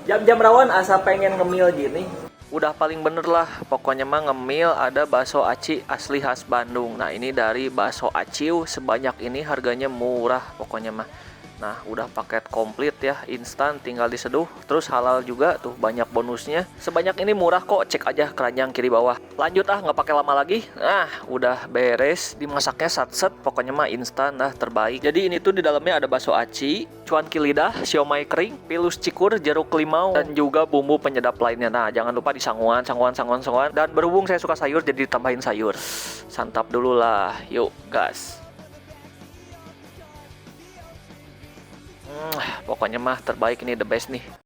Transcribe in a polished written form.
Jam-jam rawan asa pengen ngemil gini. Udah paling bener lah, pokoknya mah ngemil ada bakso aci asli khas Bandung. Nah ini dari bakso aciu sebanyak ini harganya murah pokoknya mah. Nah udah paket komplit ya, instan tinggal diseduh. Terus halal juga tuh banyak bonusnya. Sebanyak ini murah kok, cek aja keranjang kiri bawah. Lanjut nggak pakai lama lagi. Nah udah beres, dimasaknya satset. Pokoknya mah instan dah terbaik. Jadi ini tuh di dalamnya ada bakso aci, cuanki lidah, siomay kering, pilus cikur, jeruk limau, dan juga bumbu penyedap lainnya. Nah jangan lupa disanguan. Dan berhubung saya suka sayur jadi ditambahin sayur. Santap dulu lah, yuk gas. Pokoknya mah terbaik ini, the best nih.